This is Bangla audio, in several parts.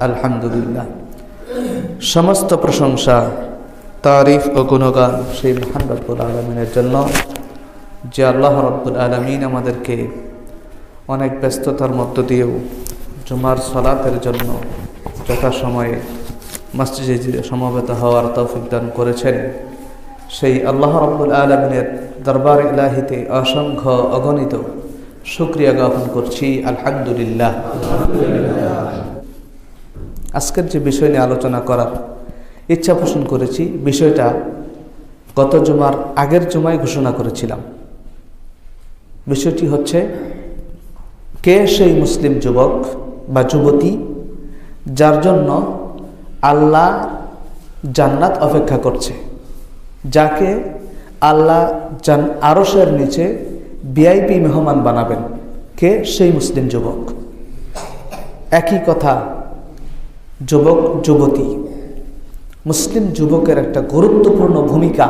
আলহামদুলিল্লাহ। সমস্ত প্রশংসা, তারিফ ও গুণগান সেই মহান রব্বুল আলামিনের জন্য, যে আল্লাহ রব্বুল আলামিন আমাদেরকে অনেক ব্যস্ততার মধ্য দিয়েও জুমার সালাতের জন্য যথাসময়ে মসজিদে সমবেত হওয়ার তৌফিক দান করেছেন। সেই আল্লাহ রব্বুল আলামিনের দরবার ইলাহিতে অসংখ্য অগণিত শুকরিয়া জ্ঞাপন করছি, আলহামদুলিল্লাহ। আজকের যে বিষয় নিয়ে আলোচনা করার ইচ্ছা পোষণ করেছি, বিষয়টা গত জুমার আগের জুমায় ঘোষণা করেছিলাম। বিষয়টি হচ্ছে, কে সেই মুসলিম যুবক বা যুবতী যার জন্য আল্লাহ জান্নাত অপেক্ষা করছে, যাকে আল্লাহ আরশের নিচে ভিআইপি মেহমান বানাবেন। কে সেই মুসলিম যুবক? একই কথা, যুবক যুবতী। মুসলিম যুবকের একটা গুরুত্বপূর্ণ ভূমিকা,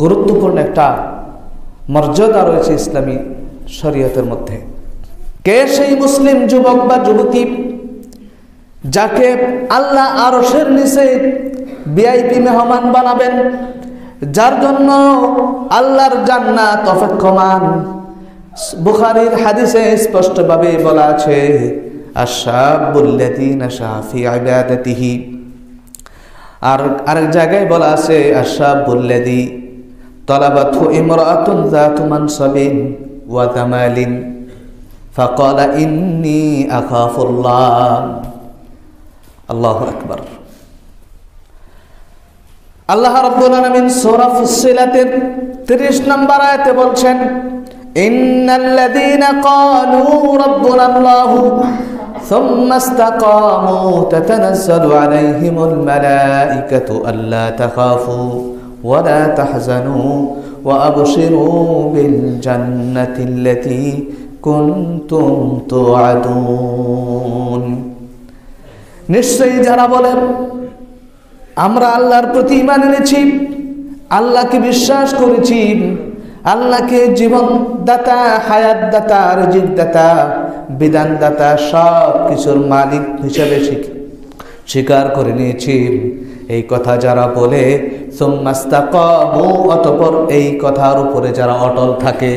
গুরুত্বপূর্ণ একটা মর্যাদা রয়েছে ইসলামী শরীয়তের মধ্যে। কে সেই মুসলিম যুবক বা যুবতী যাকে আল্লাহ আরশের নিচে ভিআইপি মেহমান বানাবেন, যার জন্য আল্লাহর জান্নাত অপেক্ষমান? বুখারীর হাদিসে স্পষ্টভাবে বলা আছে, আশ-শাবুল্লাযী নাশা ফি ইবাদাতিহি। আর আরেক জায়গায় বলা আছে, আশ-শাবুল্লাযী তালাবাতহু ইমরাআতুন যাতু মানসাবিন ওয়া জামালিন ফাকালা ইন্নী আখাফুল্লাহ। আল্লাহু আকবার। আল্লাহ রাব্বুল আলামিন সূরা ফুসসিলাতের 30 নম্বর আয়াতে বলছেন, ইন্নাল্লাযীনা ক্বালু রাব্বুনাল্লাহু সুম্মা ইসতাকামু তাতানাজ্জালু আলাইহিমুল মালাঈকাতু আল্লা তাখাফু ওয়া লা তাহজানু ওয়া আবশিরু বিল জান্নাতিল্লাতী কুনতুম তুআদুন। নিশ্চয়ই যারা বলেন আমরা আল্লাহর প্রতি ঈমান এনেছি, আল্লাহকে বিশ্বাস করেছি, আল্লাহকে জীবন দাতা, হায়াত দাতা, রিজিক দাতা, বিধান দাতা, সব কিছুর মালিক হিসেবে স্বীকার করে নিয়েছি, এই কথা যারা বলে, সুম্মাস্তাকামু, অতঃপর এই কথার উপরে যারা অটল থাকে।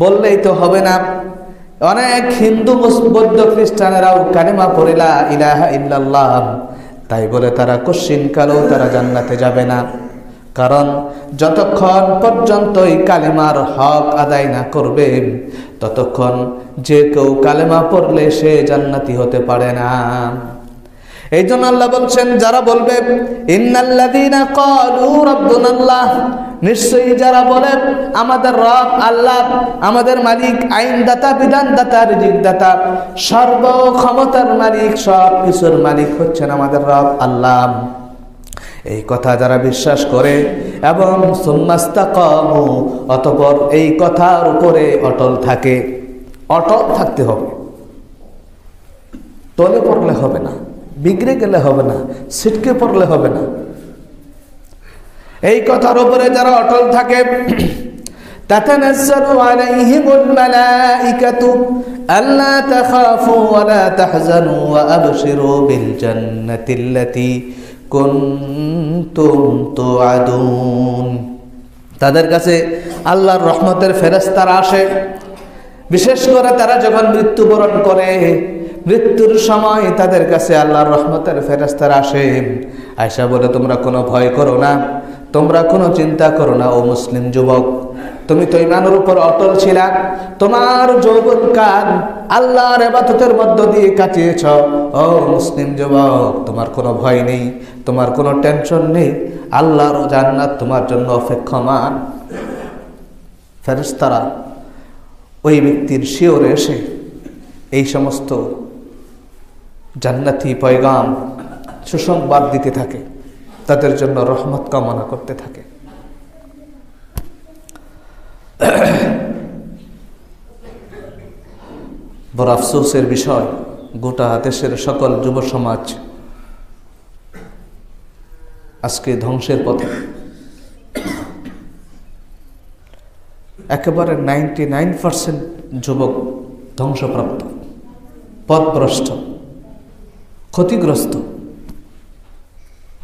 বললেই তো হবে না। অনেক হিন্দু, বৌদ্ধ, খ্রিস্টানেরাও কালেমা পড়ে লা ইলাহা ইল্লাল্লাহ, তাই বলে তারা কোশ্চিনকালেও তারা জান্নাতে যাবে না। কারণ যতক্ষণ পর্যন্ত এই কালেমার হক আদায় না করবে, ততক্ষণ যে কেউ কালেমা পড়লে সে জান্নাতি হতে পারে না। এই জন্য আল্লাহ বলছেন, যারা বলবে ইন্নাল্লাযীনা ক্বালু রাব্বুনাল্লাহ, নিশ্চয়ই যারা বলে আমাদের রব আল্লাহ, আমাদের মালিক, আইনদাতা, বিধানদাতা, রিজিকদাতা, সর্বক্ষমতার মালিক, সব কিছুর মালিক হচ্ছেন আমাদের রব আল্লাহ, এই কথা যারা বিশ্বাস করে এবং সুম্মাস্তাকামু, অতঃপর এই কথার উপরে অটল থাকে। অটল থাকতে হবে, তলে পড়লে হবে না, বিগড়ে গেলে হবে না, ছিটকে পড়লে হবে না। এই কথার উপরে যারা অটল থাকে, তাতানাজ্জালু আলাইহিমুল মালাঈকাতু আল্লা তাখাফু ওয়া লা তাহজানু ওয়া আবশিরু বিল জান্নাতিল্লাতী কুনতুম তুআদুন। তাদের কাছে আল্লাহর রহমতের ফেরেশতারা আসে। বিশেষ করে তারা যখন মৃত্যুবরণ করে, মৃত্যুর সময় তাদের কাছে আল্লাহর রহমতের ফেরেশতারা আসে। আয়েশা বলে, তোমরা কোনো ভয় করো না, তোমরা কোনো চিন্তা করো না। ও মুসলিম যুবক, তুমি তো ঈমানের উপর অটল ছিলা, তোমার যৌবনকাল আল্লাহর ইবাদতের মধ্য দিয়ে কাটিয়েছ। ও মুসলিম যুবক, তোমার কোনো ভয় নেই, তোমার কোনো টেনশন নেই, আল্লাহর জান্নাত তোমার জন্য অপেক্ষমান। ফেরেশতারা ওই ব্যক্তির শিওরে এসে এই সমস্ত জান্নাতি পয়গাম, সুসংবাদ দিতে থাকে, তাদের জন্য রহমত কামনা করতে থাকে। বড় আফসোসের বিষয়, গোটা দেশের সকল যুব সমাজ আজকে ধ্বংসের পথে। একেবারে 99% যুবক ধ্বংসপ্রাপ্ত, পথভ্রষ্ট। ক্ষতিগ্রস্ত।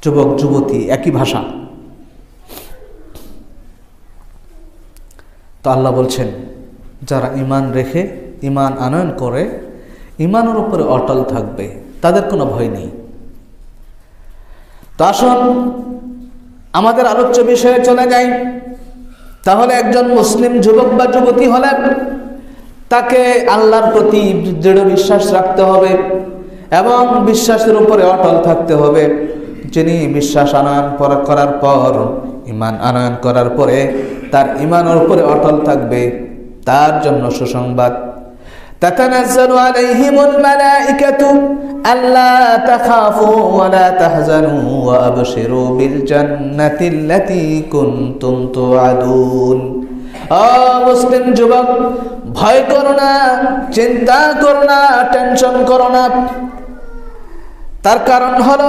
যুবক যুবতী একই ভাষা। তো আল্লাহ বলছেন, যারা ঈমান রেখে ঈমান আনয়ন করে ঈমানের উপরে অটল থাকবে তাদের কোনো ভয় নেই। তো আসুন আমাদের আলোচ্য বিষয়ে চলে যাই। তাহলে একজন মুসলিম যুবক বা যুবতী হলে তাকে আল্লাহর প্রতি দৃঢ় বিশ্বাস রাখতে হবে এবং বিশ্বাসের উপরে অটল থাকতে হবে। যিনি বিশ্বাস আনয়ন করার পর, ঈমান আনয়ন করার পরে তার ঈমানের উপরে অটল থাকবে, তার জন্য সুসংবাদ। তাতানাজ্জালু আলাইহিমুল মালাইকাতু আল্লা তাখাফু ওয়া লা তাহজানু ওয়া আবশিরু বিল জান্নাতিল্লাতী কুনতুম তুআদুন। ও মুসলিম যুবক, ভয় করো না, চিন্তা করো না, টেনশন করো না। তার কারণ হলো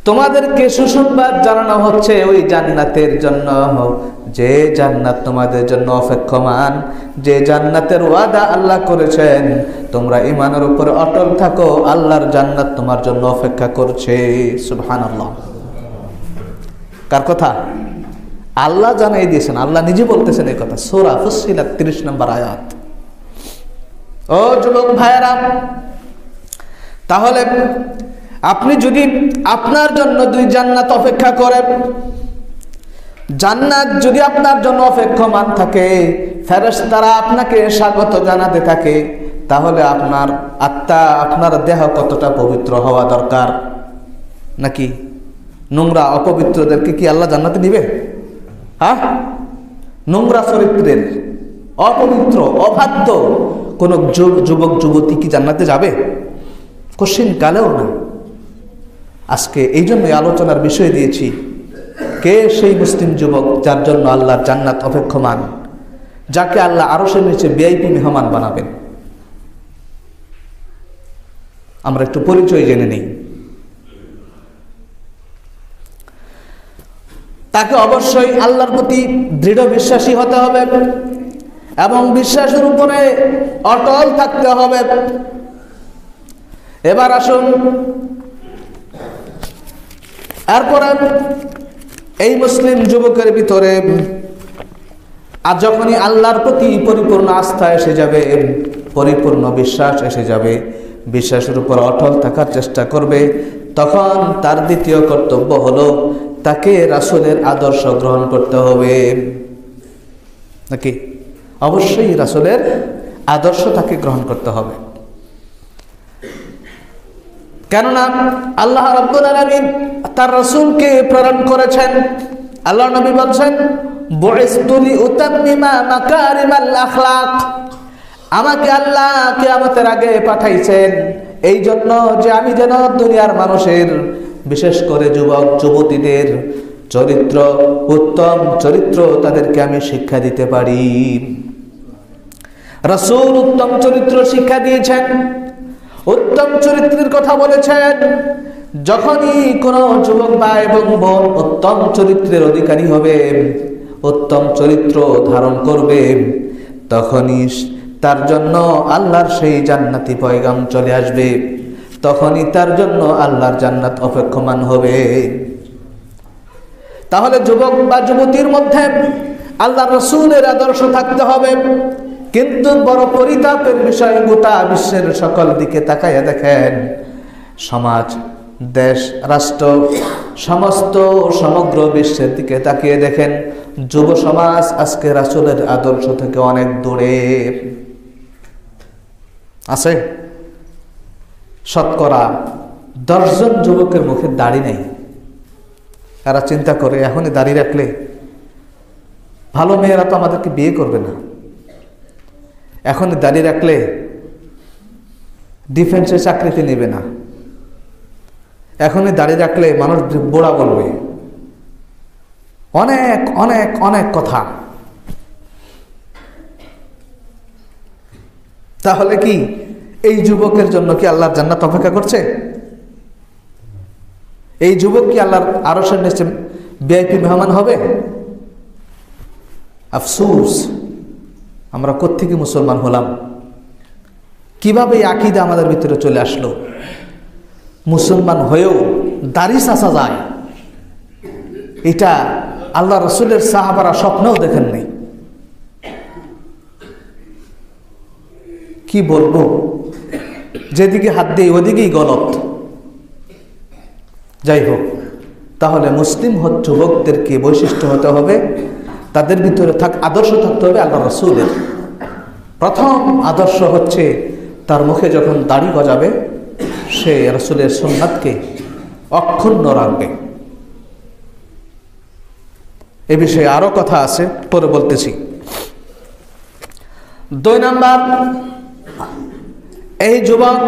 তোমাদেরকে সুসংবাদ জানানো হচ্ছে ওই জান্নাতের জন্য, যে জান্নাত তোমাদের জন্য অপেক্ষমান, যে জান্নাতের ওয়াদা আল্লাহ করেছেন। তোমরা ঈমানের উপর অটল থাকো, আল্লাহর জান্নাত তোমার জন্য অপেক্ষা করছে। সুবহানাল্লাহ। কার কথা? আল্লাহ জানাই দিয়েছেন, আল্লাহ নিজে বলতেছেন এই কথা। সূরা ফুসসিলাত 30 নম্বর আয়াত। ও যুবক ভাইয়েরা, তাহলে আপনি যদি আপনার জন্য দুই জান্নাত অপেক্ষা করেন, জান্নাত যদি আপনার জন্য অপেক্ষমান থাকে, ফেরেশতারা আপনাকে স্বাগত জানাতে থাকে, তাহলে আপনার আত্মা, আপনার দেহ কতটা পবিত্র হওয়া দরকার। নাকি নোংরা অপবিত্রদেরকে কি আল্লাহ জান্নাতে নিবে? হ্যাঁ, নোংরা চরিত্রের, অপবিত্র, অবাধ্য কোন যুবক যুবতী কি জান্নাতে যাবে? কোশ্চিন কালেও না। আজকে এই জন্যই আলোচনার বিষয় দিয়েছি, কে সেই মুসলিম যুবক যার জন্য আল্লাহর জান্নাত অপেক্ষমান, যাকে আল্লাহ আরশের নিচে ভিআইপি মেহমান বানাবেন। আমরা একটু পরিচয় জেনে নেই। তাকে অবশ্যই আল্লাহর প্রতি দৃঢ় বিশ্বাসী হতে হবে এবং বিশ্বাসের উপরে অটল থাকতে হবে। এবার আসুন, এরপরে এই মুসলিম যুবকের ভিতরে আর যখনই আল্লাহর প্রতি পরিপূর্ণ আস্থা এসে যাবে, পরিপূর্ণ বিশ্বাস এসে যাবে, বিশ্বাসের উপর অটল থাকার চেষ্টা করবে, তখন তার দ্বিতীয় কর্তব্য হলো তাকে রাসূলের আদর্শ গ্রহণ করতে হবে। নাকি? অবশ্যই রাসূলের আদর্শ তাকে গ্রহণ করতে হবে। কেননা আল্লাহ রাব্বুল আলামিন তার রাসূলকে প্রেরণ করেছেন। আল্লাহ নবী বলছেন, বুইসতু লিউতাম্মিমা মাকারিমাল আখলাক। আমাকে আল্লাহ কিয়ামতের আগে পাঠাইছেন এই জন্য যে আমি যেন দুনিয়ার মানুষের, বিশেষ করে যুবক যুবতীদের চরিত্র, উত্তম চরিত্র তাদেরকে আমি শিক্ষা দিতে পারি। রাসূল উত্তম চরিত্র শিক্ষা দিয়েছেন, উত্তম চরিত্রের কথা বলেছেন। যখনই কোনো যুবক ভাই এবং বোন উত্তম চরিত্রের অধিকারী হবে, উত্তম চরিত্র ধারণ করবে, তখনই তার জন্য আল্লাহর সেই জান্নাতি পয়গাম চলে আসবে, তখনই তার জন্য আল্লাহর জান্নাত অপেক্ষমান হবে। তাহলে যুবক বা যুবতীর মধ্যে আল্লাহর রাসূলের আদর্শ থাকতে হবে। কিন্তু বড় পরিতাপের বিষয়, গোটা বিশ্বের সকল দিকে তাকাইয়া দেখেন, সমাজ, দেশ, রাষ্ট্র, সমগ্র বিশ্বের দিকে তাকিয়ে দেখেন, যুব সমাজ আজকে রাসূলের আদর্শ থেকে অনেক দূরে আছে। শতকরা 10 জন যুবকের মুখে দাড়ি নেই। তারা চিন্তা করে, এখনই দাড়ি রাখলে ভালো মেয়েরা তো আমাদেরকে বিয়ে করবে না, এখনই দাড়ি রাখলে ডিফেন্সে চাকরিতে নেবে না, এখনই দাড়ি রাখলে মানুষ বোড়া বলবে। অনেক অনেক অনেক কথা। তাহলে কি এই যুবকের জন্য কি আল্লাহর জান্নাত অপেক্ষা করছে? এই যুবক কি আল্লাহর আরশের নিচে ভিআইপি মেহমান হবে? আফসোস, আমরা কোত্থেকে মুসলমান হলাম? কিভাবে এই আকীদা আমাদের ভিতরে চলে আসলো? মুসলমান হয়েও দাড়ি চাচা যায়, এটা আল্লাহ রসুলের সাহাবারা স্বপ্নেও দেখেন নাই। কি বলবো, যেদিকে হাত দেই ওদিকেই গলত। যাই হোক, তাহলে মুসলিম যুবকদেরকে বৈশিষ্ট্য হতে হবে, তাদের ভিতরে আদর্শ থাকতে হবে আল্লাহ রসুলের। প্রথম আদর্শ হচ্ছে তার মুখে যখন দাড়ি গজাবে সে রসুলের সুন্নাতকে অক্ষুণ্ণ রাখবে। এ বিষয়ে আরো কথা আছে, পরে বলতেছি। 2 নাম্বার, এই যুবক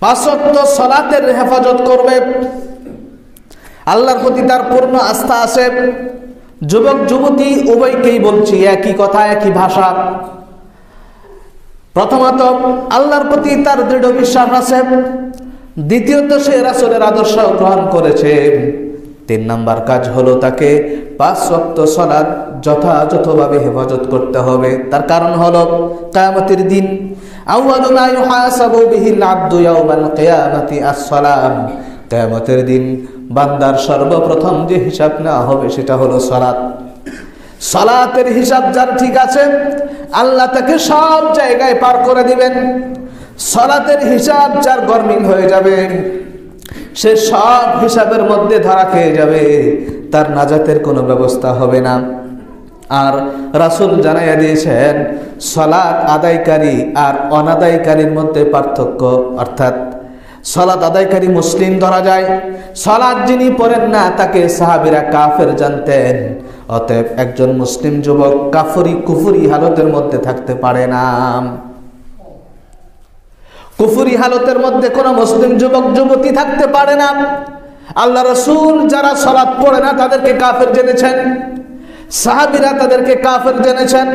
5 ওয়াক্ত সালাতের হেফাজত করবে, আল্লাহর প্রতি তার পূর্ণ আস্থা আছে। যুবক যুবতী উভয়কেই বলছি, একই কথা একই ভাষা। প্রথমত আল্লাহর প্রতি তার দৃঢ় বিশ্বাস আছে, দ্বিতীয়ত সে রাসূলের আদর্শ গ্রহণ করেছে। 3 নাম্বার কাজ হলো তাকে 5 ওয়াক্ত সালাত যথাযথভাবে হেফাজত করতে হবে। তার কারণ হলো কিয়ামতের দিন আউয়ালু মা ইউহাসাবু বিহিল আবদু ইয়াউমাল কিয়ামাতি আস-সালাম। কিয়ামতের দিন বান্দার সর্বপ্রথম যে হিসাব নেওয়া হবে সেটা হলো সালাত। সালাতের হিসাব যার ঠিক আছে, আল্লাহ তাকে সব জায়গায় পার করে দিবেন। সালাতের হিসাব যার গরমিল হয়ে যাবে, সে সব হিসাবের মধ্যে ধরা খেয়ে যাবে, তার নাজাতের কোনো ব্যবস্থা হবে না। আর রাসূল জানাইয়া দিয়েছেন, সালাত আদায়কারী আর অনাদায়কারীর মধ্যে পার্থক্য, অর্থাৎ সালাত আদায়কারী মুসলিম ধরা যায়, সালাত যিনি পড়েন না তাকে সাহাবীরা কাফের জানতেন। অতএব একজন মুসলিম যুবক কুফরি হালতের মধ্যে থাকতে পারে না। কুফরি হালতের মধ্যে কোন মুসলিম যুবক যুবতী থাকতে পারে না। আল্লাহ রাসূল যারা সালাত পড়ে না তাদেরকে কাফের জেনেছেন, সাহাবীরা তাদেরকে কাফের জেনেছেন।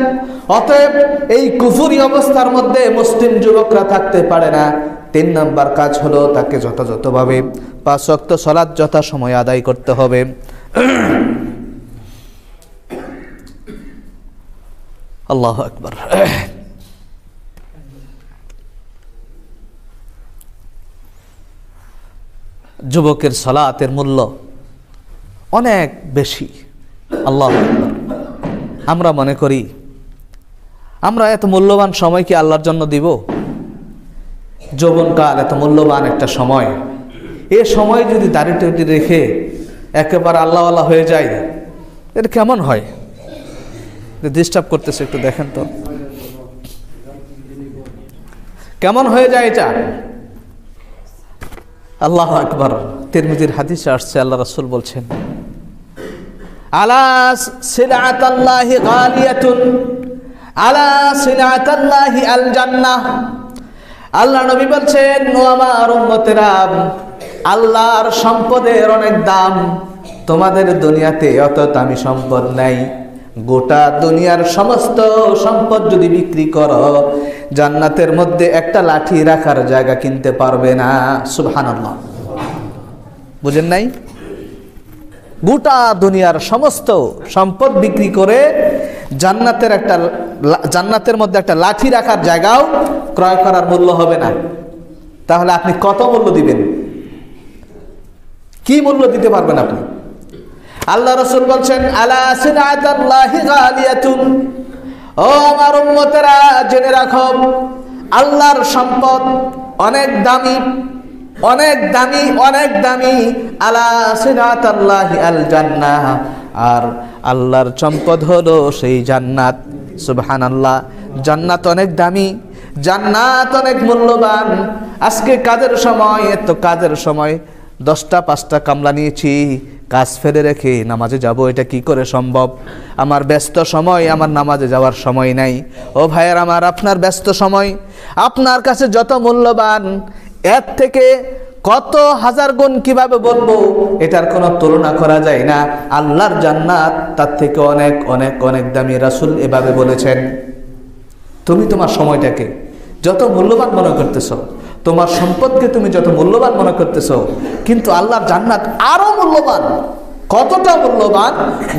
অতএব এই কুফরি অবস্থার মধ্যে মুসলিম যুবকরা থাকতে পারে না। 3 নাম্বার কাজ হলো তাকে যথাযথভাবে 5 ওয়াক্ত সালাত যথাসময়ে আদায় করতে হবে। আল্লাহু আকবার। যুবকের সালাতের মূল্য অনেক বেশি। আল্লাহু আকবার। আমরা মনে করি আমরা এত মূল্যবান সময় কি আল্লাহর জন্য দিব? যৌবনকাল এত মূল্যবান একটা সময়, এ সময় যদি দাড়ি টাড়ি রেখে একেবারে আল্লাহওয়ালা হয়ে যায়, এটা কেমন হয়? ডিস্টার্ব করতেছে, একটু দেখেন তো কেমন হয়ে যায় এটা। আল্লাহু আকবার। তিরমিজির হাদিসে আসছে, আল্লাহ রাসূল বলছেন, আলা সিলাতাল্লাহি গালিয়াতুন, আলা সিলাতাল্লাহি আল জান্নাহ। আল্লাহ নবী বলছেন, ও আমার উম্মতেরা, আল্লাহর সম্পদের অনেক দাম। তোমাদের দুনিয়াতে অত দামি সম্পদ নাই। গোটা দুনিয়ার সমস্ত সম্পদ যদি বিক্রি করো, জান্নাতের মধ্যে একটা লাঠি রাখার জায়গা কিনতে পারবে না। সুবহানাল্লাহ। বুঝেন নাই? গোটা দুনিয়ার সমস্ত সম্পদ বিক্রি করে জান্নাতের মধ্যে একটা লাঠি রাখার জায়গাও ক্রয় করার মূল্য হবে না। তাহলে আপনি কত মূল্য দিবেন? কি মূল্য দিতে পারবেন আপনি? আল্লাহ রাসূল বলছেন, আলা সিলাতাল্লাহি গালিয়াতুন। ও আমার উম্মতেরা, জেনে রাখো, আল্লাহর সম্পদ অনেক দামি, অনেক দামি, অনেক দামি। আলা সিলাতাল্লাহি আল জান্নাহ। আর আল্লাহর সম্পদ হলো সেই জান্নাত। সুবহানাল্লাহ। জান্নাত অনেক দামি, জান্নাত অনেক মূল্যবান। আজকে কাজের সময়, এত কাজের সময় 10টা 5টা কামলা নিয়েছি, কাজ ফেলে রেখে নামাজে যাব, এটা কি করে সম্ভব? আমার ব্যস্ত সময়, আমার নামাজে যাওয়ার সময় নাই। ও ভাইয়ের আমার, আপনার ব্যস্ত সময় আপনার কাছে যত মূল্যবান, এর থেকে কত হাজার গুণ কিভাবে বলবো, এটার কোনো তুলনা করা যায় না। আল্লাহর জান্নাত তার থেকে অনেক অনেক অনেক দামি। রাসূল এভাবে বলেছেন। তুমি তোমার সময়টাকে যত মূল্যবান মনে করতেছো, তোমার সম্পদকে তুমি যত মূল্যবান মনে করতেছো, কিন্তু আল্লাহর জান্নাত আরো মূল্যবান। কতটা মূল্যবান?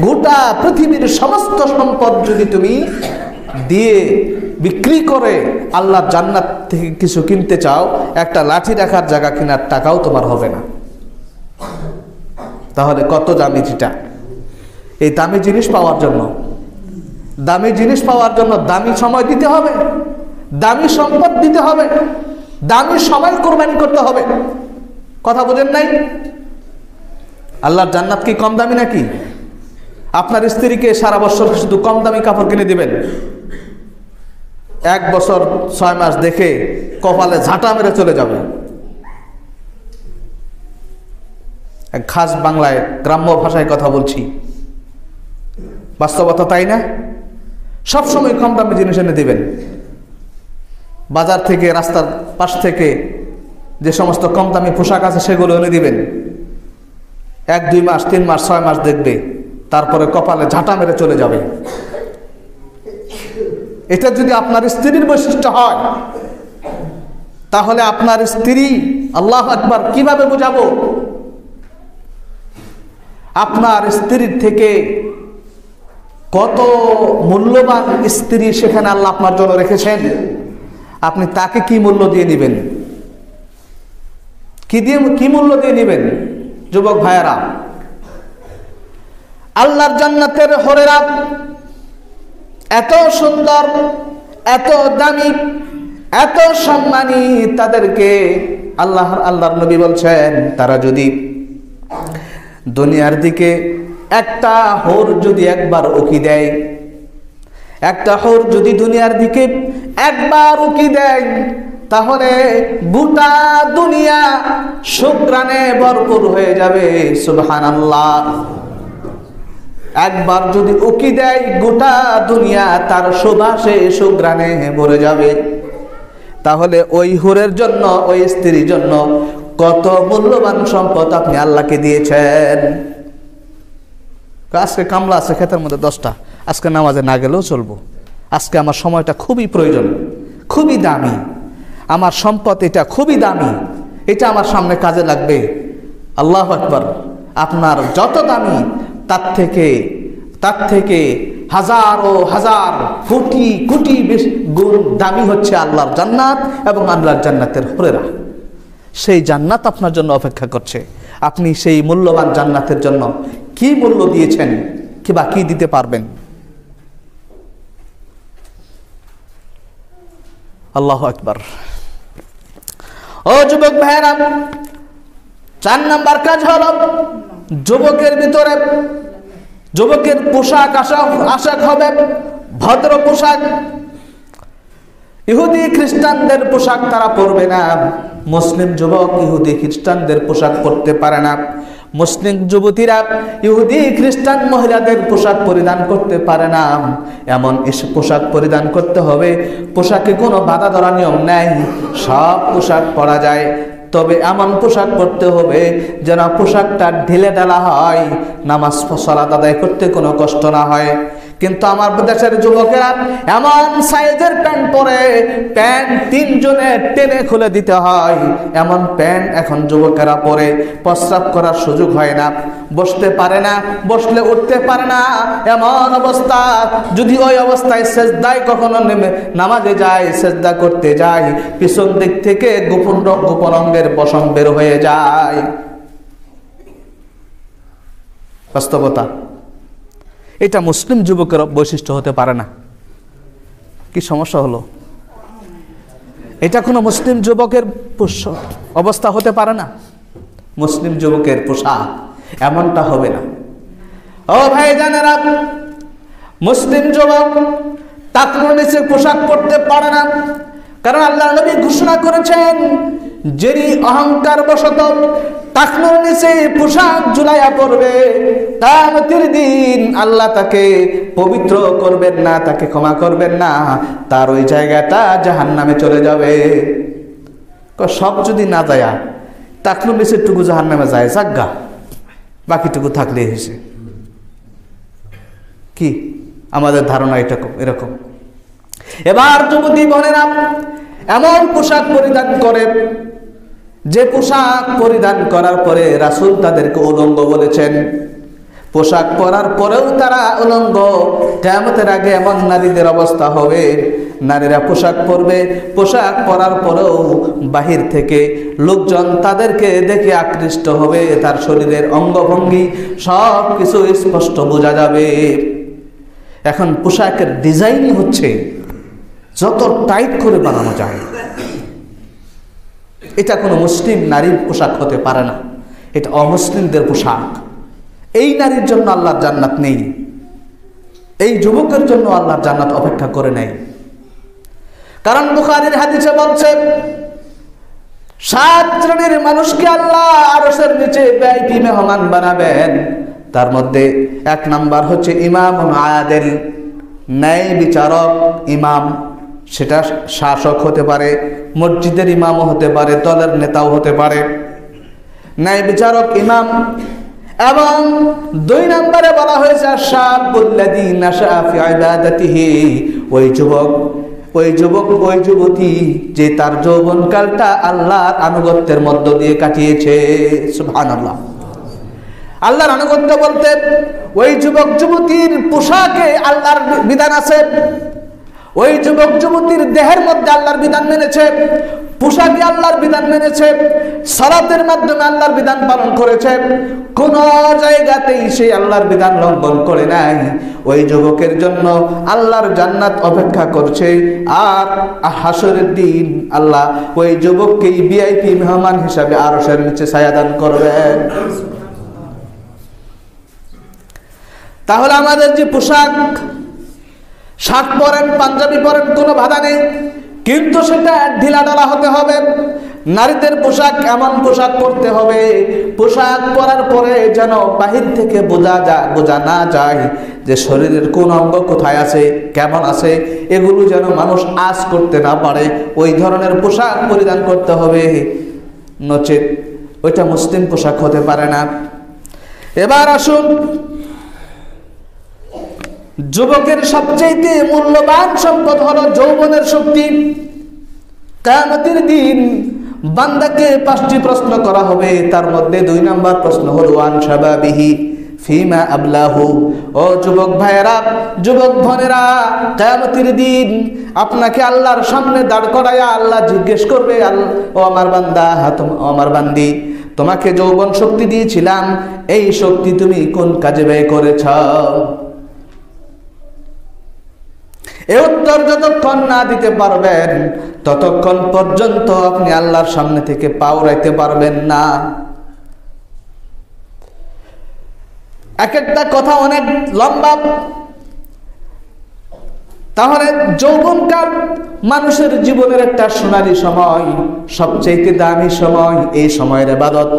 গোটা পৃথিবীর সমস্ত সম্পদ যদি তুমি দিয়ে বিক্রি করে আল্লাহর জান্নাত থেকে কিছু কিনতে চাও, একটা লাঠি রাখার জায়গা কেনার টাকাও তোমার হবে না। তাহলে কত দামি যেটা। এই দামি জিনিস পাওয়ার জন্য, দামি জিনিস পাওয়ার জন্য দামি সময় দিতে হবে, দামি সম্পদ দিতে হবে, দামি সময় কোরবানি করতে হবে। কথা বোঝেন নাই? আল্লাহর জান্নাত কি কম দামি নাকি? আপনার স্ত্রীকে সারা বছর শুধু কম দামি কাপড় কিনে দিবেন, 1 বছর 6 মাস দেখে কপালে ঝাঁটা মেরে চলে যাবে। এক খাস বাংলায় গ্রাম্য ভাষায় কথা বলছি, বাস্তবতা তাই না? সবসময় কম দামি জিনিস এনে দিবেন, বাজার থেকে রাস্তার পাশ থেকে যে সমস্ত কম দামি পোশাক আছে সেগুলো এনে দিবেন। 1-2 মাস 3 মাস 6 মাস দেখবে, তারপরে কপালে ঝাঁটা মেরে চলে যাবে। এটা যদি আপনার স্ত্রীর বৈশিষ্ট্য হয়, তাহলে আপনার স্ত্রী, আল্লাহু আকবার, কিভাবে বুঝাবো? আপনার স্ত্রীর থেকে কত মূল্যবান স্ত্রী সেখানে আল্লাহ আপনার জন্য রেখেছেন, আপনি তাকে কি মূল্য দিয়ে নিবেন? কি মূল্য দিয়ে নিবেন? যুবক ভাইয়েরা, আল্লাহর জান্নাতের হরেরা এত সুন্দর, এত দামি, এত সম্মানী, তাদেরকে আল্লাহর নবী বলছেন, তারা যদি দুনিয়ার দিকে একটা হোর যদি একবার উকি দেয়, একটা হোর যদি দুনিয়ার দিকে একবার উকি দেয়, তাহলে গোটা দুনিয়া সুঘ্রাণে ভরপুর হয়ে যাবে। সুবহানাল্লাহ। একবার যদি উকি দেয়, গোটা দুনিয়া তার সুবাসে সুঘ্রাণে ভরে যাবে। তাহলে ওই হুরের জন্য, ওই স্ত্রীর জন্য কত মূল্যবান সম্পদ আপনি আল্লাহকে দিয়েছেন। আজকে কামলা আছে ক্ষেতের মধ্যে 10টা, আজকে নামাজে না গেলেও চলবো, আজকে আমার সময়টা খুবই প্রয়োজন, খুবই দামি, আমার সম্পদ এটা খুবই দামি, এটা আমার সামনে কাজে লাগবে। আল্লাহু আকবার। আপনার যত দামি, তার থেকে হাজার ও হাজার কোটি কোটি গুণ দামি হচ্ছে আল্লাহর জান্নাত এবং আল্লাহর জান্নাতের হুরেরা। সেই জান্নাত আপনার জন্য অপেক্ষা করছে। আপনি সেই মূল্যবান জান্নাতের জন্য কি মূল্য দিয়েছেন, কিংবা কি দিতে পারবেন? আল্লাহু আকবার। ও যুবক ভাইরা, 4 নাম্বার কাজ হলো যুবকের ভিতরে, যুবকের পোশাক আশাক হবে ভদ্র পোশাক। ইহুদি খ্রিস্টানদের পোশাক তারা পরবে না। মুসলিম যুবক ইহুদি খ্রিস্টানদের পোশাক পরতে পারে না। মুসলিম যুবতীরা ইহুদি খ্রিস্টান মহিলাদের পোশাক পরিধান করতে পারে না। এমন পোশাক পরিধান করতে হবে, পোশাকে কোনো বাধা ধরা নিয়ম নেই, সব পোশাক পরা যায়। তবে এমন পোশাক পরতে হবে যেন পোশাকটা ঢিলে ঢালা হয়, নামাজ সালাত আদায় করতে কোনো কষ্ট না হয়। কিন্তু আমার দেশের যুবকেরা এমন সাইজের প্যান্ট পরে, প্যান্ট 3 জনে টেনে খুলে দিতে হয়, এমন প্যান্ট এখন যুবকেরা পরে। প্রস্রাব করার সুযোগ হয় না, বসতে পারে না, বসলে উঠতে পারে না, এমন অবস্থা। যদি ওই অবস্থায় সেজদায় কখনো নেমে নামাজে যায়, সেজদা করতে যায়, পিছন দিক থেকে গোপন অঙ্গের পশম বের হয়ে যায়। বাস্তবতা। এটা মুসলিম যুবকের বৈশিষ্ট্য হতে পারে না। কি সমস্যা হলো? এটা কোনো মুসলিম যুবকের অবস্থা হতে পারে না। মুসলিম যুবকের পোশাক এমনটা হবে না। ও ভাই জানেরা, মুসলিম যুবক টাকনুর নিচে পোশাক পরতে পারে না, কারণ আল্লাহ নবী ঘোষণা করেছেন, যিনি অহংকার বশত টাকনুর নিচে পোশাক ঝুলাইয়া পড়বে, কিয়ামতের দিন আল্লাহ তাকে পবিত্র করবেন না, তাকে ক্ষমা করবেন না, তার ওই জায়গাটা জাহান্নামে চলে যাবে। সব যদি না যায়, টাকনুর নিচের টুকু জাহান্নামে যায়, জাগা বাকিটুকু থাকলে এসে কি আমাদের ধারণা এরকম। এবার যুবতী বোনেরা এমন পোশাক পরিধান করে, যে পোশাক পরিধান করার পরে রাসূল তাদেরকে উলঙ্গ বলেছেন। পোশাক পরার পরেও তারা উলঙ্গ। কিয়ামতের আগে এমন নারীদের অবস্থা হবে, নারীরা পোশাক পরবে, পোশাক পরার পরেও বাহির থেকে লোকজন তাদেরকে দেখে আকৃষ্ট হবে, তার শরীরের অঙ্গভঙ্গি সব কিছু স্পষ্ট বোঝা যাবে। এখন পোশাকের ডিজাইনই হচ্ছে যত টাইট করে বানানো যায়। এটা কোনো মুসলিম নারীর পোশাক হতে পারে না, এটা অমুসলিমদের পোশাক। এই নারীর জন্য আল্লাহর জান্নাত নেই, এই যুবকের জন্য আল্লাহর জান্নাত অপেক্ষা করে নেই। কারণ বুখারীর হাদিসে বলছে 7 শ্রেণীর মানুষকে আল্লাহ আরশের নিচে ভিআইপি মেহমান বানাবেন। তার মধ্যে 1 নাম্বার হচ্ছে ইমামুন আদিল, ন্যায় বিচারক ইমাম। সেটা শাসক হতে পারে, মসজিদের ইমামও হতে পারে, দলের নেতাও হতে পারে, ন্যায় বিচারক ইমাম। এবং 2 নম্বরে বলা হয়েছে শাবুল্লাযী নাশা ফি ইবাদাতিহি, ওই যুবক ওই যুবতী যে তার যৌবনকালটা আল্লাহর আনুগত্যের মধ্য দিয়ে কাটিয়েছে। সুবহানাল্লাহ। আল্লাহর আনুগত্য বলতে ওই যুবক যুবতীর পোশাকে আল্লাহর বিধান আছে, ওই যুবক যুবতীর দেহের মধ্যে আল্লাহর বিধান মেনেছে, পোশাকে আল্লাহর বিধান মেনেছে, সালাতের মাধ্যমে আল্লাহর বিধান পালন করেছে, কোন জায়গাতেই সেই আল্লাহর বিধান লঙ্ঘন করে নাই। ওই যুবকের জন্য আল্লাহর জান্নাত অপেক্ষা করছে। আর হাসরের দিন আল্লাহ ওই যুবককে ভিআইপি মেহমান হিসাবে আরশের নিচে ছায়াদান করবেন। তাহলে আমাদের যে পোশাক, শার্ট পরেন, পাঞ্জাবি পরেন, কোনো বাধা নেই, কিন্তু সেটা ঢিলাঢালা হতে হবে। নারীদের পোশাক এমন পোশাক পরতে হবে, পোশাক পরার পরে যেন বাহির থেকে বোঝা না যায় যে শরীরের কোন অঙ্গ কোথায় আছে, কেমন আছে, এগুলো যেন মানুষ আঁচ করতে না পারে। ওই ধরনের পোশাক পরিধান করতে হবে, নচেত ওইটা মুসলিম পোশাক হতে পারে না। এবার আসুন, যুবকের সবচেয়ে মূল্যবান সম্পদ হলো যৌবনের শক্তি। কিয়ামতের দিন বান্দাকে 5টি প্রশ্ন করা হবে, তার মধ্যে 2 নম্বর প্রশ্ন হলো আন শাবাবিহি ফিমা আবলাহু। ও যুবক ভাইয়েরা, যুবক বোনেরা, কিয়ামতের দিন আপনাকে আল্লাহর সামনে দাঁড় করায়া আল্লাহ জিজ্ঞেস করবে, ও আমার বান্দা, ও আমার বান্দি, তোমাকে যৌবন শক্তি দিয়েছিলাম, এই শক্তি তুমি কোন কাজে ব্যয় করেছ? এই উত্তর যতক্ষণ না দিতে পারবেন ততক্ষণ পর্যন্ত আপনি আল্লাহর সামনে থেকে পা উঠাইতে পারবেন না। এক একটা কথা অনেক লম্বা। তাহলে যৌবনকাল মানুষের জীবনের একটা সোনালী সময়, সবচেয়ে দামি সময়। এই সময়ের ইবাদত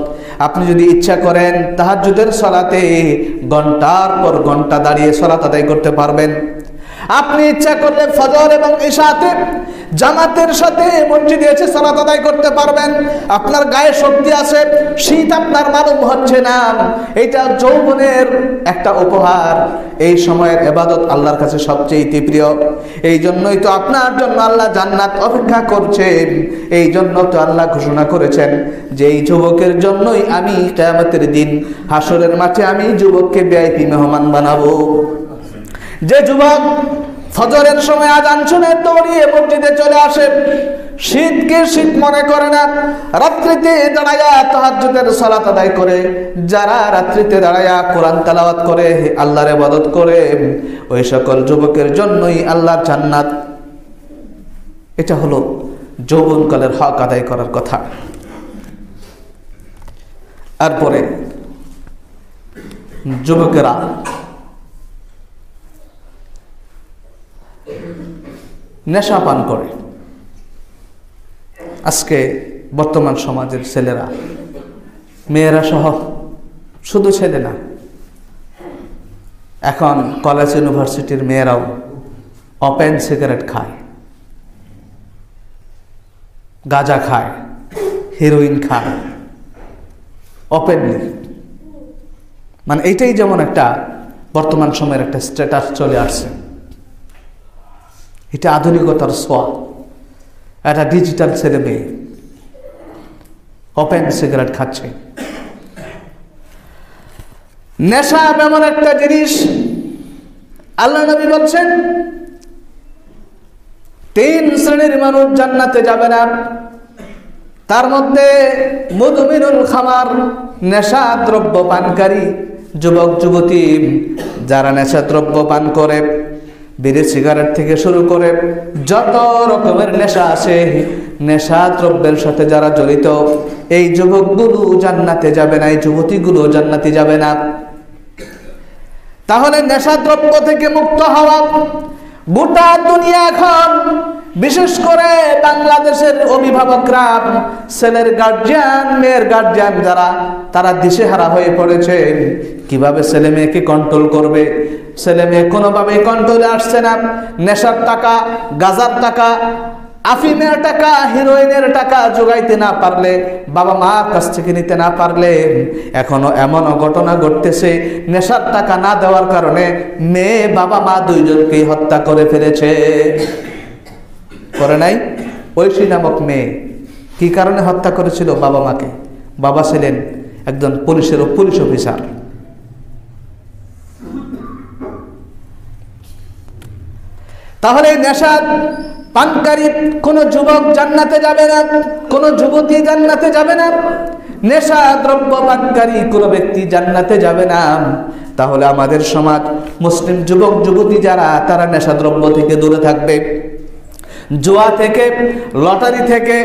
আপনি যদি ইচ্ছা করেন তাহাজ্জুদের সালাতে ঘন্টার পর ঘন্টা দাঁড়িয়ে সালাত আদায় করতে পারবেন। আপনি ইচ্ছা করলে ফজর এবং ইশাতে জামাতের সাথে মসজিদে এসে সালাত আদায় করতে পারবেন। আপনার গায়ে শক্তি আছে, শীত আপনার মালুম হচ্ছে না, এটা যৌবনের একটা উপহার। এই সময়ের ইবাদত আল্লাহর কাছে সবচেয়ে প্রিয়। এই জন্যই তো আপনার জন্য আল্লাহ জান্নাত অপেক্ষা করছেন। এই জন্য তো আল্লাহ ঘোষণা করেছেন যে এই যুবকের জন্যই আমি কিয়ামতের দিন হাসরের মাঠে আমি যুবককে ভিআইপি মেহমান বানাবো। যে যুবক ফজরের সময় আযান শুনে দৌড়িয়ে মসজিদে চলে আসে, শীতকে শীত মনে করে না, রাত্রিতে দাঁড়ায়া তাহাজ্জুদের সালাত আদায় করে, যারা রাত্রিতে দাঁড়ায়া কোরআন তেলাওয়াত করে, আল্লাহর ইবাদত করে, ওই সকল যুবকের জন্যই আল্লাহর জান্নাত। এটা হলো যৌবনকালের হক আদায় করার কথা। তারপরে যুবকেরা নেশা পান করে। আজকে বর্তমান সমাজের ছেলেরা, মেয়েরা সহ, শুধু ছেলে না, এখন কলেজ ইউনিভার্সিটির মেয়েরাও ওপেন সিগারেট খায়, গাঁজা খায়, হেরোইন খায় ওপেনলি। মানে এইটাই যেমন একটা বর্তমান সময়ের একটা স্ট্যাটাস চলে আসছে। এটা আধুনিকতার ছোঁয়া। একটা ডিজিটাল ছেলে মেয়ে ওপেন সিগারেট খাচ্ছে। নেশা এমন একটা জিনিস, আল্লাহ নবী বলছেন তিন শ্রেণীর মানুষ জান্নাতে যাবে না। তার মধ্যে মুদমিনুল খামার, নেশা দ্রব্য পানকারী যুবক যুবতী, যারা নেশা দ্রব্য পান করে, বিড়ি সিগারেট থেকে শুরু করে যত রকমের নেশা আছে, নেশা দ্রব্যের সাথে যারা জড়িত, এই যুবকগুলো জান্নাতে যাবে না, এই যুবতীগুলো জান্নাতে যাবে না। তাহলে নেশা দ্রব্য থেকে মুক্ত হওয়া, গোটা দুনিয়া এখন বিশেষ করে বাংলাদেশের অভিভাবকরা, ছেলের গার্জিয়ান, মেয়ের গার্জিয়ান যারা, তারা দিশেহারা হয়ে পড়েছে কিভাবে ছেলে মেয়েকে কন্ট্রোল করবে। ছেলে মেয়ে কোনোভাবেই কন্ট্রোলে আসছে না। নেশার টাকা, গাঁজার টাকা, আফিমের টাকা, হিরোইনের টাকা জোগাইতে না পারলে, বাবা মার কাছ থেকে নিতে না পারলে, এখনো এমন ঘটনা ঘটতেছে নেশার টাকা না দেওয়ার কারণে মেয়ে বাবা মা দুইজনকেই হত্যা করে ফেলেছে। করে নাই? ঐশী নামক মেয়ে কি কারণে হত্যা করেছিল বাবা মাকে? বাবা ছিলেন একজন পুলিশ অফিসার। তাহলে নেশা পানকারী কোন যুবক জান্নাতে যাবে না, কোন যুবতী জান্নাতে যাবে না, নেশা দ্রব্য পানকারী কোন ব্যক্তি জান্নাতে যাবে না। তাহলে আমাদের সমাজ, মুসলিম যুবক যুবতী যারা, তারা নেশা দ্রব্য থেকে দূরে থাকবে। জুয়া থেকে, লটারি থেকে,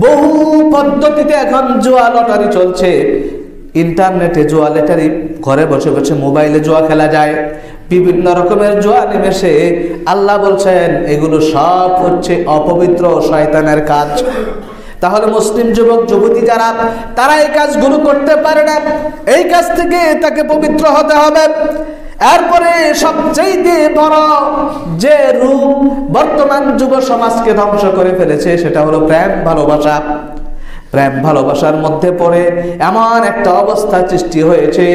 বহু পদ্ধতিতে এখন জুয়া লটারি চলছে। ইন্টারনেটে জুয়া লটারি, ঘরে বসে বসে মোবাইলে জুয়া খেলা যায়, বিভিন্ন রকমের জুয়া নেমেছে। আল্লাহ বলছেন এগুলো সব হচ্ছে অপবিত্র শয়তানের কাজ। তাহলে মুসলিম যুবক যুবতী যারা, তারা এই কাজগুলো করতে পারে না, এই কাজ থেকে তাকে পবিত্র হতে হবে। এরপরে সবচেয়ে বড় যে রূপ বর্তমান যুব সমাজকে ধ্বংস করে ফেলেছে, সেটা হলো প্রেম ভালোবাসা। প্রেম ভালোবাসার মধ্যে পড়ে এমন একটা অবস্থা সৃষ্টি হয়েছে,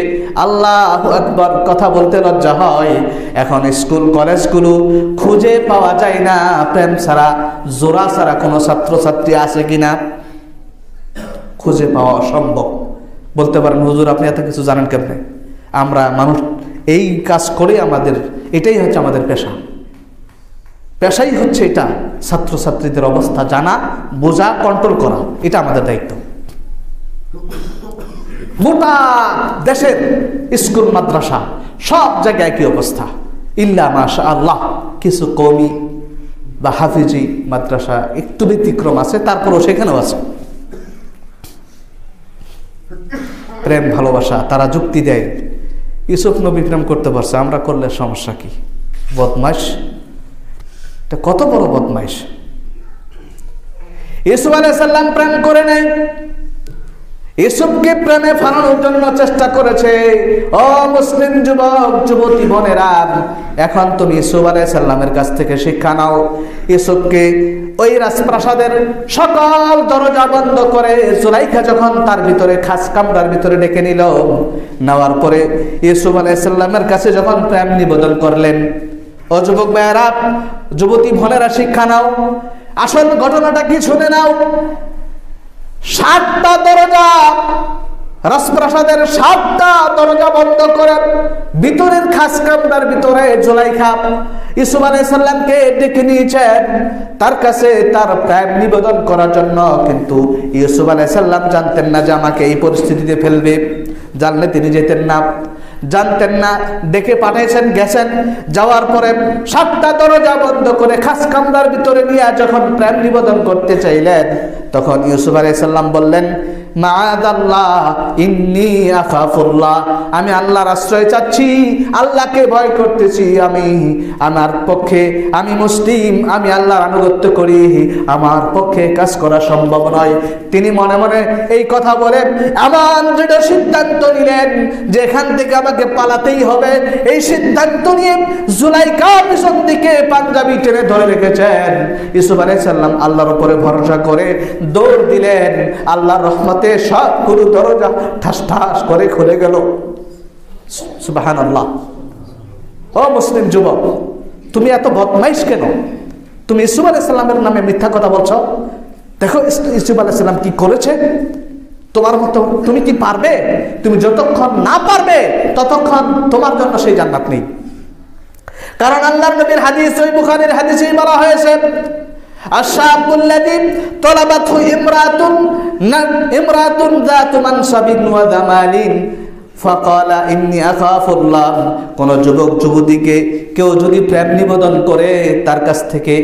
আল্লাহু আকবার, কথা বলতে লজ্জা হয়। এখন স্কুল কলেজগুলো খুঁজে পাওয়া যায় না প্রেম ছাড়া, জোড়া ছাড়া কোনো ছাত্রছাত্রী আছে কিনা খুঁজে পাওয়া অসম্ভব। বলতে পারেন হুজুর আপনি এত কিছু জানেন কেমনে? আমরা মানুষ এই কাজ করে, আমাদের এটাই হচ্ছে আমাদের পেশা। পেশাই হচ্ছে এটা, ছাত্রছাত্রীদের অবস্থা জানা, বোঝা, কন্ট্রোল করা, এটা আমাদের দায়িত্ব। গোটা দেশের স্কুল মাদ্রাসা সব জায়গায় কি অবস্থা, ইল্লা মাশা আল্লাহ কিছু কওমি বা হাফিজি মাদ্রাসা একটু ব্যতিক্রম আছে, তারপরও সেখানেও আছে প্রেম ভালোবাসা। তারা যুক্তি দেয় ইউসুফ নবী প্রেম করতে পারছে, আমরা করলে সমস্যা কি? বদমাইশ, এটা কত বড় বদমাইশ। ইউসুফ আলাইহিস সালাম প্রেম করে নাই, ইউসুফকে প্রেমে ফালানোর জন্য চেষ্টা করেছে। ও মুসলিম যুবক যুবতী বোনেরা, এখন তুমি ইউসুফ আলাইহিস সালামের কাছ থেকে শিক্ষা নাও। ইউসুফকে ওই রাজপ্রাসাদের সকল দরজা বন্ধ করে জুলাইখা যখন তার ভিতরে খাস কামরার ভিতরে ডেকে নিল, নেওয়ার পরে ইউসুফ আলাইহিস সালামের কাছে যখন প্রেম নিবেদন করলেন, ও যুবক ভাইয়েরা, যুবতী বোনেরা শিক্ষা নাও, আসল ঘটনাটা কি শুনে নাও। 7টা দরজা, রাজপ্রাসাদের 7টা দরজা বন্ধ করে ভিতরের খাস কামরার ভিতরে জুলাইখা ইউসুফ আলাইহিস সালামকে ডেকে নিয়েছেন তার কাছে তার প্রেম নিবেদন করার জন্য। কিন্তু ইউসুফ আলাইহিস সালাম জানতেন না যে আমাকে এই পরিস্থিতিতে ফেলবে, জানলে তিনি যেতেন না, জানতেন না, ডেকে পাঠাইছেন, গেছেন। যাওয়ার পরে 7টা দরজা বন্ধ করে খাস কামরার ভিতরে নিয়ে যখন প্রেম নিবেদন করতে চাইলেন, তখন ইউসুফ আলাইহিস সালাম বললেন, মাআদাল্লাহ ইন্নী আখাফুল্লাহ, আমি আল্লাহর আশ্রয় চাচ্ছি, আল্লাহকে ভয় করতেছি। আমার পক্ষে, আমি মুসলিম, আমি আল্লাহর আনুগত্য করি, আমার পক্ষে কাজ করা সম্ভব নয়। তিনি মনে মনে এই কথা বলে এমন দৃঢ় সিদ্ধান্ত নিলেন যে এখান থেকে আমাকে পালাতেই হবে। এই সিদ্ধান্ত নিয়ে জুলাইখা পিছন দিকে পাঞ্জাবি টেনে ধরে রেখেছেন। ইউসুফ আলাইহিস সালাম আল্লাহর উপরে ভরসা করে দৌড় দিলেন। আল্লাহর রহমতে সবগুলো দরজা ঠাস ঠাস করে খুলে গেল। সুবহানাল্লাহ। ও মুসলিম যুবক, তুমি এত বদমাইশ কেন? তুমি ইউসুফ আলাইহিস সালামের নামে মিথ্যা কথা বলছো। দেখো ইউসুফ আলাইহিস সালাম কি করেছে। তোমার মতো তুমি কি পারবে? তুমি যতক্ষণ না পারবে ততক্ষণ তোমার জন্য সেই জান্নাত নেই। কারণ আল্লাহর নবীর হাদিস, ওই বুখারীর হাদিসেই বলা হয়েছে, আশাবুল্লাযী তলাবাতহু ইমরাতুন যাতু মানসাবিন ওয়া জামালিন ফাকালা ইন্নী আখাফুল্লাহ। কোন যুবক যুবতীকে কেউ যদি প্রেম নিবেদন করে, তার কাছ থেকে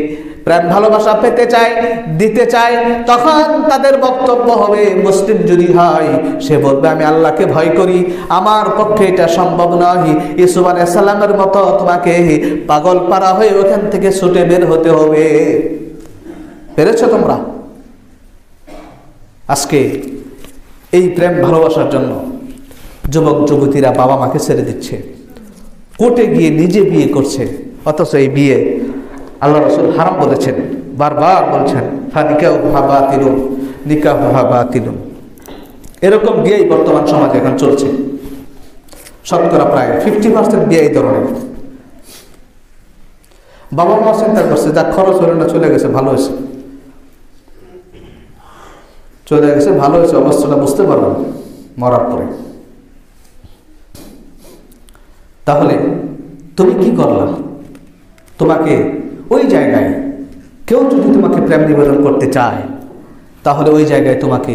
প্রেম ভালোবাসা পেতে চায়, দিতে চায়, তখন তাদের বক্তব্য হবে, মুসলিম যদি হয় সে বলবে আমি আল্লাহকে ভয় করি, আমার পক্ষে এটা সম্ভব নয়। ইউসুফ আলাইহিস সালামের মতো তোমাকে পাগল পারা হয়ে ওখান থেকে ছুটে বের হতে হবে। পেরেছো তোমরা? আজকে এই প্রেম ভালোবাসার জন্য যুবক যুবতীরা বাবা মাকে ছেড়ে দিচ্ছে, কোর্টে গিয়ে নিজে বিয়ে করছে, অথচ এই বিয়ে আল্লাহ রাসূল হারাম বলেছেন, বারবার বলছেন ফানিকাহুহা বাতিলুন, নিকাহুহা বাতিলুন। এরকম বিয়েই বর্তমান সমাজে এখন চলছে। শতকরা প্রায় 50% বিয়ে এই ধরনের। বাবা মা চিন্তা করছে যা খরচ হলো না, চলে গেছে, ভালো হয়েছে, চলে গেছে, ভালো হয়েছে, অবস্থাটা বুঝতে পারবেন মরার পরে। তাহলে তুমি কি করলা? তোমাকে ওই জায়গায় কেউ যদি তোমাকে প্রেম নিবেদন করতে চায়, তাহলে ওই জায়গায় তোমাকে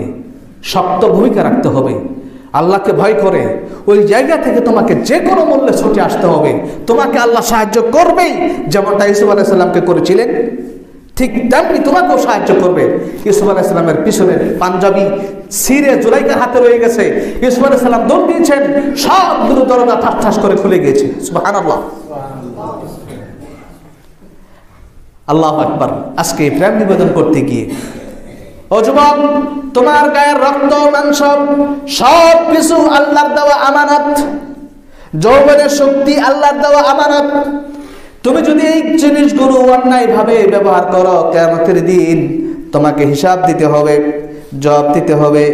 শক্ত ভূমিকা রাখতে হবে, আল্লাহকে ভয় করে ওই জায়গা থেকে তোমাকে যে কোনো মূল্যে ছুটে আসতে হবে। তোমাকে আল্লাহ সাহায্য করবেই, যেমনটা ইউসুফ আলাইহিস সালামকে করেছিলেন, ঠিক তেমনি তোমাকেও সাহায্য করবে। ইউসুফ আলাইহিস সালামের পিছনের পাঞ্জাবি ছিঁড়ে জুলাইখার হাতে রয়ে গেছে, ইউসুফ আলাইহিস সালাম দৌড় দিয়েছেন, সবগুলো দরজা ঠাস ঠাস করে খুলে গিয়েছে। সুবহানাল্লাহ, আল্লাহু আকবার। আজকে প্রেম নিবেদন করতে গিয়ে, ও যুবক, তোমার গায়ের রক্ত মাংস সব কিছু আল্লাহর দেওয়া আমানত, যৌবনের শক্তি আল্লাহর দেওয়া আমানত। তুমি যদি এই জিনিসগুলো অন্যায়ভাবে ব্যবহার করো, কিয়ামতের দিন তোমাকে হিসাব দিতে হবে, জবাব দিতে হবে।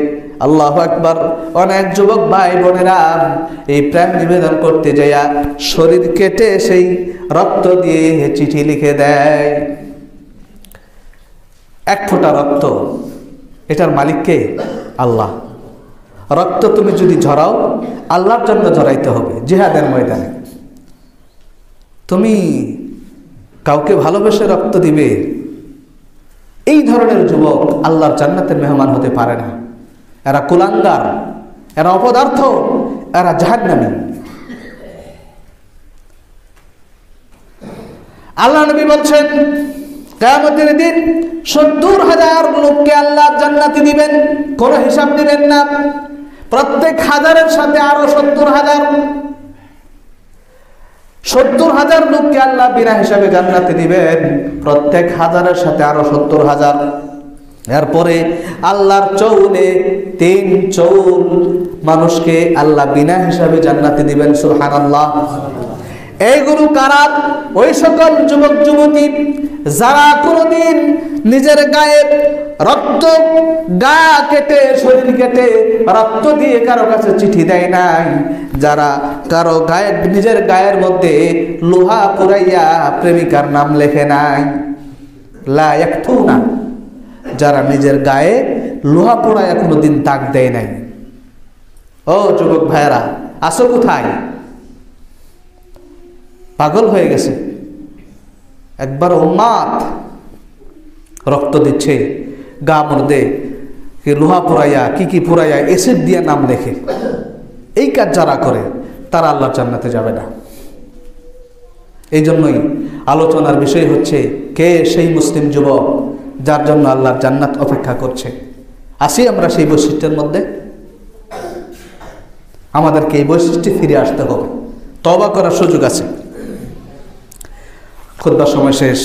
আল্লাহু আকবার। অনেক যুবক ভাই বোনেরা এই প্রেম নিবেদন করতে যাইয়া শরীর কেটে সেই রক্ত দিয়ে চিঠি লিখে দেয়। এক ফোঁটা রক্ত, এটার মালিককে আল্লাহ। রক্ত তুমি যদি ঝরাও, আল্লাহর জন্য ঝরাইতে হবে জিহাদের ময়দানে। তুমি কাউকে ভালোবেসে রক্ত দিবে, এই ধরনের যুবক আল্লাহর জান্নাতের মেহমান হতে পারে না। এরা কুলাঙ্গার, এরা অপদার্থ, এরা জাহান্নামী। আল্লাহ নবী বলছেন কিয়ামতের দিন ৭০,০০০ লোককে আল্লাহ জান্নাতে দিবেন, কোনো হিসাব দিবেন না। প্রত্যেক হাজারের সাথে আরো ৭০,০০০ লোককে আল্লাহ বিনা হিসাবে জান্নাতে দিবেন, প্রত্যেক হাজারের সাথে আরো ৭০,০০০। এরপরে আল্লাহর চৌলে ৩ চৌল মানুষকে আল্লাহ বিনা হিসাবে জান্নাতে দিবেন। সুবহানাল্লাহ। এইগুলো কারা? ওই সকল যুবক যুবতী যারা কোনোদিন নিজের গায়ে রক্ত, গা কেটে, শরীর কেটে রক্ত দিয়ে কারো কাছে চিঠি দেয় নাই, যারা কারো গায়ে, নিজের গায়ের মধ্যে লোহা পুরাইয়া প্রেমিকার নাম লেখে নাই, লা ইয়াকতুনা, যারা নিজের গায়ে লোহা পোড়াইয়া কোনোদিন দাগ দেয় নাই। ও যুবক ভাইয়েরা, আসো কোথায়? পাগল হয়ে গেছে একবার উম্মাদ, রক্ত দিচ্ছে, গা মধ্যে লোহা পোড়াইয়া, কি পোড়াইয়া, এসিড দিয়ে নাম লেখে। এই কাজ যারা করে তারা আল্লাহর জান্নাতে যাবে না। এই জন্যই আলোচনার বিষয় হচ্ছে কে সেই মুসলিম যুবক যার জন্য আল্লাহর জান্নাত অপেক্ষা করছে। আসি আমরা সেই বৈশিষ্ট্যের মধ্যে? আমাদেরকে এই বৈশিষ্ট্যে ফিরে আসতে হবে, তওবা করার সুযোগ আছে। খুতবার সময় শেষ,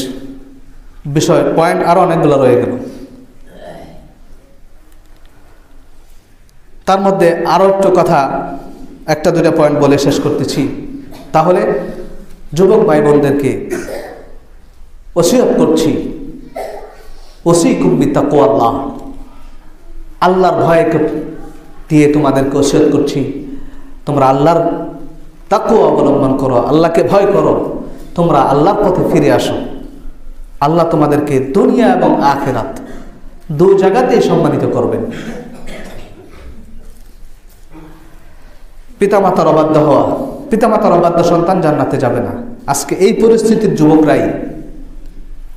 বিষয় পয়েন্ট আরো অনেকগুলো রয়ে গেল। তার মধ্যে আরো একটু কথা, একটা দুইটা পয়েন্ট বলে শেষ করতেছি। তাহলে যুবক ভাই বোনদেরকে ওসিয়ত করছি, ওসিকুম বিতাকওয়াল্লাহ, আল্লাহর ভয় দিয়ে তোমাদেরকে ওসিয়ত করছি, তোমরা আল্লাহর তাকওয়া অবলম্বন করো, আল্লাহকে ভয় করো, তোমরা আল্লাহর পথে ফিরে আসো। আল্লাহ তোমাদেরকে দুনিয়া এবং আখিরাত দুই জায়গাতেই সম্মানিত করবেন। পিতামাতার অবাধ্য হওয়া, পিতামাতার অবাধ্য সন্তান জান্নাতে যাবে না। আজকে এই পরিস্থিতির যুবকরাই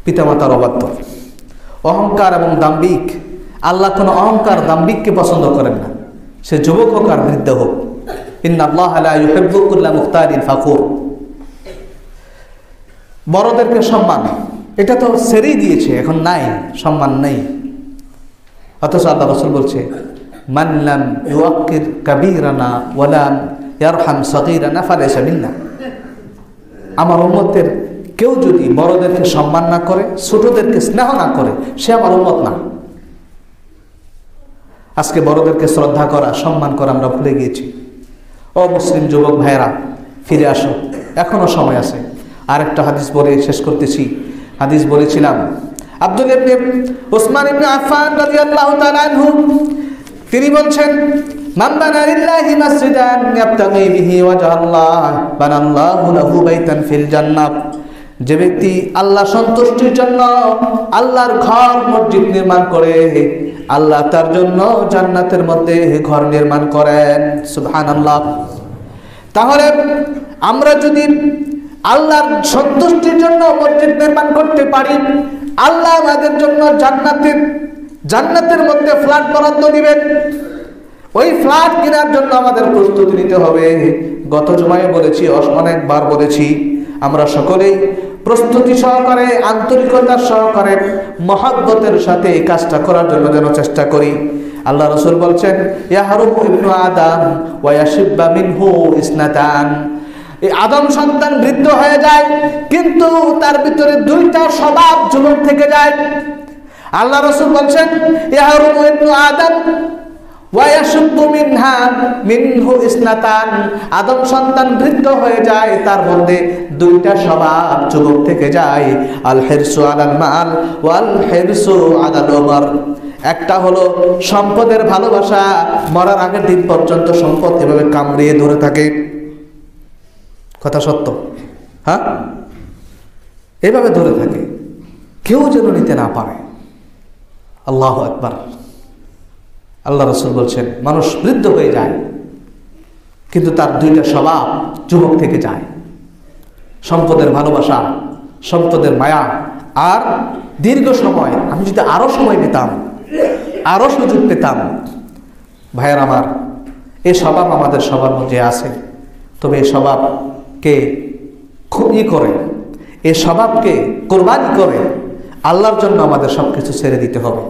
পিতামাতার অবাধ্য। অহংকার এবং দাম্ভিক, আল্লাহ কোনো অহংকার দাম্ভিককে পছন্দ করেন না, সে যুবক হোক আর বৃদ্ধ হোক। ইন্নাল্লাহা লা ইউহিব্বু কুল্লা মুখতালিন ফাখুর। বড়দেরকে সম্মান, এটা তো ছেড়েই দিয়েছে, এখন নাই, সম্মান নেই। অথচ আল্লাহ রাসূল বলছে, মান লাম ইউআক্কির কাবীরানা ওয়া লাম ইয়ারহাম সগীরানা ফালাইসা মিন্না। আমার উম্মতের কেউ যদি বড়দেরকে সম্মান না করে, ছোটদেরকে স্নেহ না করে, সে আমার উম্মত না। আজকে বড়দেরকে শ্রদ্ধা করা, সম্মান করা আমরা ভুলে গিয়েছি। ও মুসলিম যুবক ভাইয়েরা, ফিরে আসো, এখনো সময় আছে। আরেকটা হাদিস বলে শেষ করতেছি। হাদিস বলেছিলাম, আব্দুল ইবনে উসমান ইবনে আফফান রাদিয়াল্লাহু তাআলা আনহু, তিনি বলছেন, মান বানা লিল্লাহি মাসজিদান ইয়াবতাগি বিহি ওয়াজহাল্লাহ বানাল্লাহু লাহু বাইতান ফিল জান্নাহ। যে ব্যক্তি আল্লাহ সন্তুষ্টির জন্য আল্লাহর ঘর মসজিদ নির্মাণ করে, আল্লাহ তার জন্য জান্নাতের মধ্যে ঘর নির্মাণ করেন। সুবহানাল্লাহ। তাহলে আমরা যদি আল্লাহর সন্তুষ্টির জন্য মসজিদ নির্মাণ করতে পারি, আল্লাহ আমাদের জন্য জান্নাতের মধ্যে ফ্ল্যাট বরাদ্দ দিবেন। ওই ফ্ল্যাট কেনার জন্য আমাদের প্রস্তুতি নিতে হবে। গত জুমায় বলেছি, অনেকবার বলেছি, আমরা সকলেই প্রস্তুতি সহকারে, আন্তরিকতার সহকারে, মহব্বতের সাথে এই কাজটা করার জন্য যেন চেষ্টা করি। আল্লাহ রাসূল বলছেন, ইয়াহরুমু ইবনু আদম ওয়া ইয়াশিব্বা মিনহু ইসনাতান। এই আদম সন্তান বৃদ্ধ হয়ে যায়, কিন্তু তার ভিতরে দুইটা স্বভাব যুবক থেকে যায়। আল্লাহ রাসূল বলছেন, ইয়াহরুমু ইবনু আদম ওয়া ইয়াশিব্বু মিনহু ইসনাতান। আদম সন্তান বৃদ্ধ হয়ে যায়, তার মধ্যে দুইটা স্বভাব যুবক থেকে যায়, আল হিরসু আলাল মাল ওয়াল হিরসু আলাল উমর। একটা হলো সম্পদের ভালোবাসা, মরার আগের দিন পর্যন্ত সম্পদ এভাবে কামড়িয়ে ধরে থাকে। কথা সত্য, হ্যাঁ, এভাবে ধরে থাকে, কেউ যেন নিতে না পারে। আল্লাহু আকবার। আল্লাহ রাসূল বলছেন, মানুষ বৃদ্ধ হয়ে যায়, কিন্তু তার দুইটা স্বভাব যুবক থেকে যায়, সম্পদের ভালোবাসা, সম্পদের মায়া। আর দীর্ঘ সময়, আমি যদি আরো সময় পেতাম, আরো সুযোগ পেতাম, ভাইয়ের আমার, এই স্বভাব আমাদের সবার মধ্যে আছে। তবে এই স্বভাবকে করে, এই স্বভাবকে কোরবানি করে আল্লাহর জন্য আমাদের সবকিছু ছেড়ে দিতে হবে।